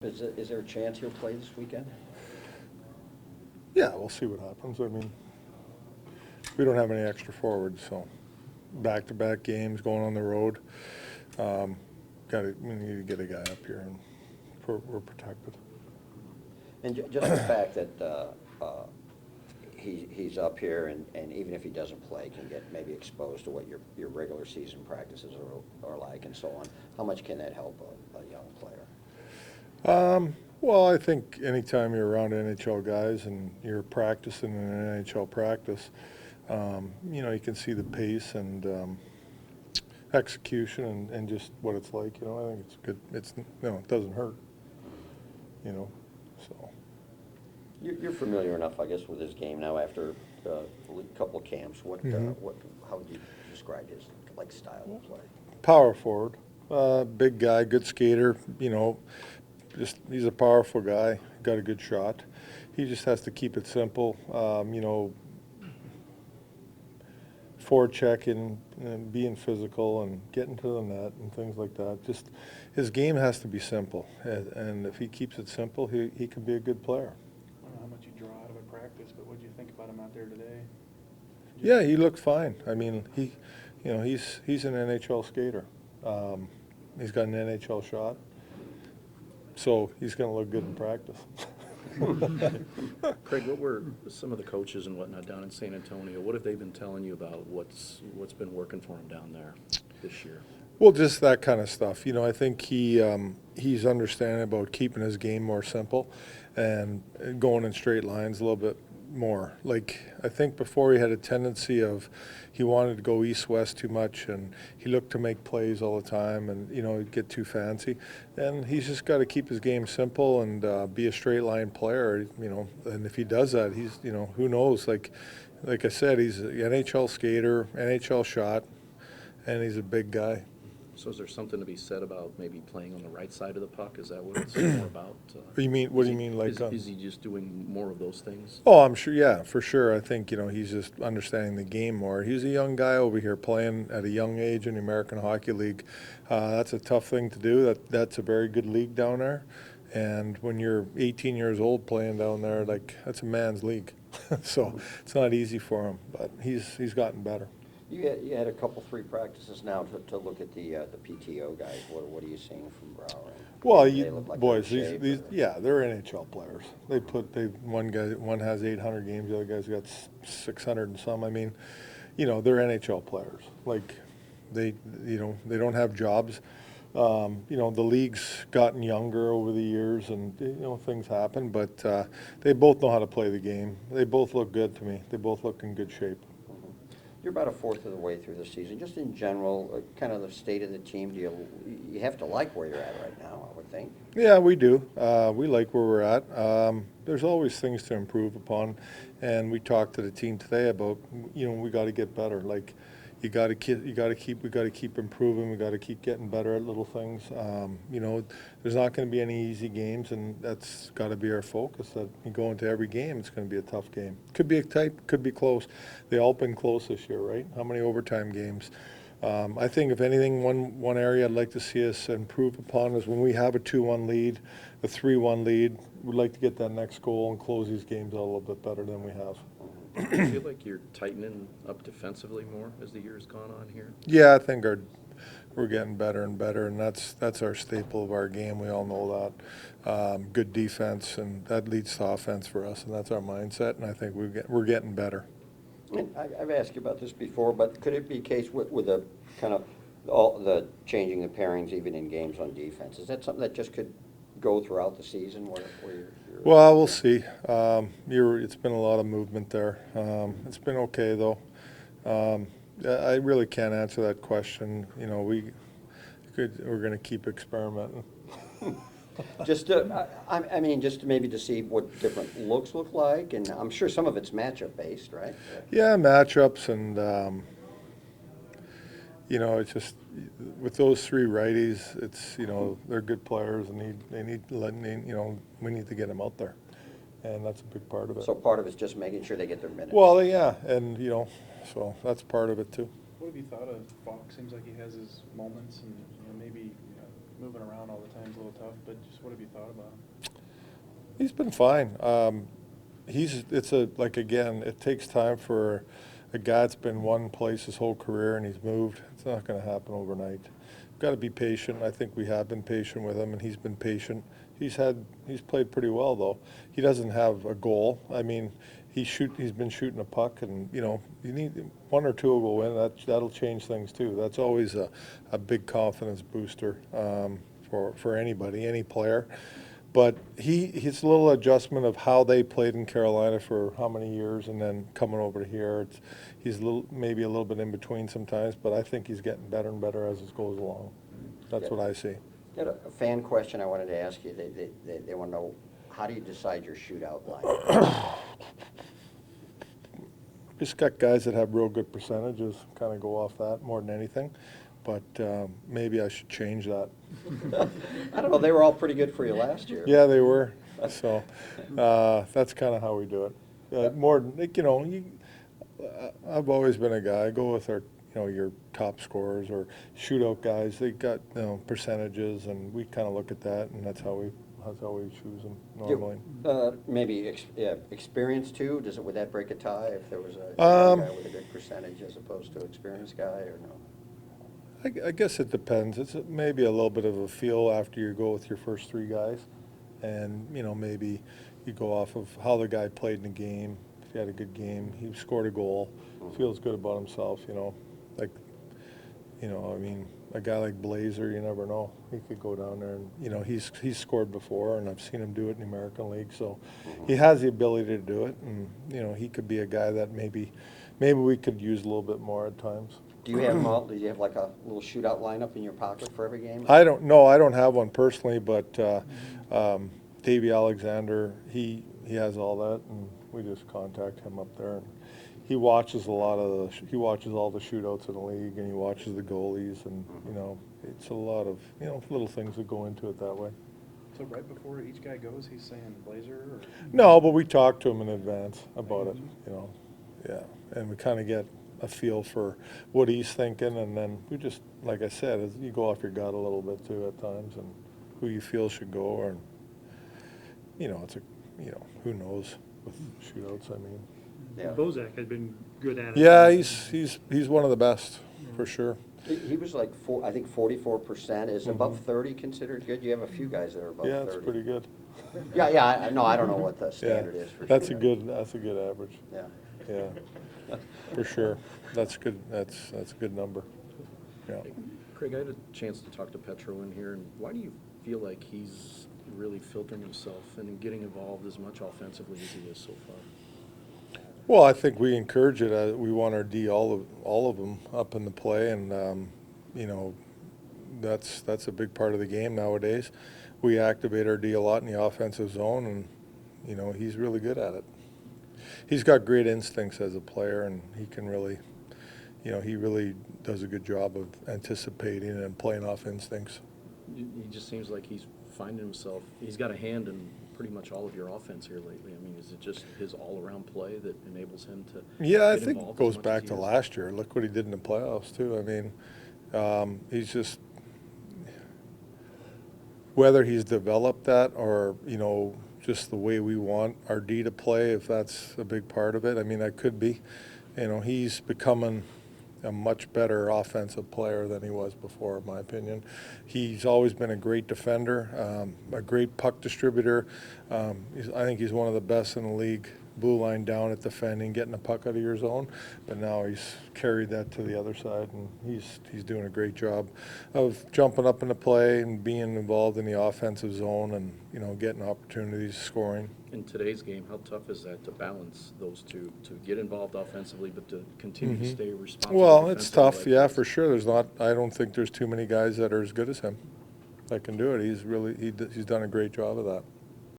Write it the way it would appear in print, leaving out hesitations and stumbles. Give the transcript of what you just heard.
Is there a chance he'll play this weekend? Yeah, we'll see what happens. I mean, we don't have any extra forwards, so back-to-back games going on the road. We need to get a guy up here, and we're protected. And just the fact that he's up here, and even if he doesn't play, can get maybe exposed to what your regular season practices are like and so on. How much can that help a young player? Well, I think anytime you're around NHL guys and you're practicing in an NHL practice, you can see the pace and execution and just what it's like. I think it's good. It doesn't hurt. So. You're familiar enough, I guess, with his game now after a couple of camps. How would you describe his style of play? Power forward, big guy, good skater. He's a powerful guy. Got a good shot. He just has to keep it simple. Forechecking and being physical and getting to the net and things like that. Just his game has to be simple, and if he keeps it simple, he can be a good player. I don't know how much you draw out of a practice, but what did you think about him out there today? Yeah, he looked fine. I mean, he's an NHL skater. He's got an NHL shot, so he's going to look good in practice. Craig, what were some of the coaches and whatnot down in San Antonio? What have they been telling you about what's been working for him down there this year? Well, just that kind of stuff. I think he's understanding about keeping his game more simple and going in straight lines a little bit more. Like, I think before he had a tendency of he wanted to go east-west too much, and he looked to make plays all the time, and he'd get too fancy. And he's just got to keep his game simple and be a straight line player. And if he does that, he's who knows? Like I said, he's an NHL skater, NHL shot, and he's a big guy. So is there something to be said about maybe playing on the right side of the puck? Is that what it's more about? What do you mean? Like, is he just doing more of those things? Oh, I'm sure. Yeah, for sure. I think he's just understanding the game more. He's a young guy over here playing at a young age in the American Hockey League. That's a tough thing to do. That's a very good league down there. And when you're 18 years old playing down there, that's a man's league. So it's not easy for him, but he's gotten better. You had a couple, 3 practices now to look at the PTO guys. What are you seeing from Brouwer? Well, They look like boys, they're in shape, they're NHL players. One has 800 games, the other guy's got 600 and some. I mean, they're NHL players. Like, they don't have jobs. The league's gotten younger over the years, and things happen. But they both know how to play the game. They both look good to me. They both look in good shape. You're about a fourth of the way through the season. Just in general, kind of the state of the team, you have to like where you're at right now, I would think. Yeah, we do. We like where we're at. There's always things to improve upon, and we talked to the team today about we got to get better. Like, we got to keep improving. We got to keep getting better at little things. There's not going to be any easy games, and that's got to be our focus. That you go into every game, it's going to be a tough game. Could be tight, could be close. They all been close this year, right? How many overtime games? I think if anything, one area I'd like to see us improve upon is when we have a 2-1 lead, a 3-1 lead. We'd like to get that next goal and close these games out a little bit better than we have. Do you feel like you're tightening up defensively more as the year's gone on here? Yeah, I think we're getting better and better, and that's our staple of our game. We all know that. Good defense, and that leads to offense for us, and that's our mindset. And I think we're getting better. And I've asked you about this before, but could it be a case with a kind of all the changing the pairings even in games on defense? Is that something that just could go throughout the season? Where you're Well, we'll see. It's been a lot of movement there. It's been okay though. I really can't answer that question. We're going to keep experimenting. just just maybe to see what different looks look like, and I'm sure some of it's matchup based, right? Yeah, matchups, and it's just with those 3 righties, it's they're good players, and we need to get them out there, and that's a big part of it. So part of it's just making sure they get their minutes. Well, yeah, and so that's part of it too. What have you thought of Falk? Seems like he has his moments, and maybe moving around all the time is a little tough, but just what have you thought about him? He's been fine. Again, it takes time for a guy that's been one place his whole career and he's moved. It's not going to happen overnight. Got to be patient. I think we have been patient with him, and he's been patient. He's played pretty well though. He doesn't have a goal. I mean, he's been shooting a puck, and you need one or two will win. That'll change things too. That's always a big confidence booster for anybody, any player. But his little adjustment of how they played in Carolina for how many years, and then coming over to here, he's maybe a little bit in between sometimes. But I think he's getting better and better as it goes along. That's what I see. Got a fan question I wanted to ask you. They want to know, how do you decide your shootout line? Just got guys that have real good percentages. Kind of go off that more than anything. But maybe I should change that. I don't know. They were all pretty good for you last year. Yeah, they were. So that's kind of how we do it. More, I've always been a guy. I go with your top scorers or shootout guys. They got percentages, and we kind of look at that, and that's how we choose them normally. Maybe experience too. Would that break a tie if there was a guy with a good percentage as opposed to an experienced guy, or no? I guess it depends. It's maybe a little bit of a feel after you go with your first three guys, and maybe you go off of how the guy played in the game. If he had a good game, he scored a goal, feels good about himself. I mean, a guy like Blazer, you never know. He could go down there and he's scored before, and I've seen him do it in the American League. So he has the ability to do it, and he could be a guy that maybe we could use a little bit more at times. Do you have do you have like a little shootout lineup in your pocket for every game? I don't have one personally, but Davey Alexander, he has all that, and we just contact him up there. And he watches all the shootouts in the league, and he watches the goalies, and it's a lot of little things that go into it that way. So right before each guy goes, he's saying Blazer? Or? No, but we talk to him in advance about it. Yeah, and we kind of get a feel for what he's thinking, and then we just, like I said, you go off your gut a little bit too at times, and who you feel should go, or who knows with shootouts. I mean, Yeah. Bozak had been good at it. yeah, he's one of the best for sure. He was like 44%. Is above 30 considered good? You have a few guys that are above 30. Yeah, it's pretty good. Yeah. No, I don't know what the standard is for That's a shootout. good average. Yeah. Yeah, for sure. That's good. That's a good number. Yeah. Craig, I had a chance to talk to Petro in here, and why do you feel like he's really filtering himself and getting involved as much offensively as he is so far? Well, I think we encourage it. We want our D, all of them, up in the play, and that's a big part of the game nowadays. We activate our D a lot in the offensive zone, and he's really good at it. He's got great instincts as a player, and he can really, he really does a good job of anticipating and playing off instincts. He just seems like he's finding himself. He's got a hand in pretty much all of your offense here lately. I mean, is it just his all-around play that enables him to? Yeah, I get think it involved goes as much back as to he is? last year. Look what he did in the playoffs too. I mean, he's just, whether he's developed that or just the way we want our D to play, if that's a big part of it. I mean, that could be. He's becoming a much better offensive player than he was before, in my opinion. He's always been a great defender, a great puck distributor. I think he's one of the best in the league, blue line down at defending, getting the puck out of your zone. But now he's carried that to the other side, and he's doing a great job of jumping up into play and being involved in the offensive zone and getting opportunities, scoring. In today's game, how tough is that to balance those two, to get involved offensively but to continue to stay responsible? Well, it's tough, defensively yeah, like for sure. I don't think there's too many guys that are as good as him that can do it. He's done a great job of that.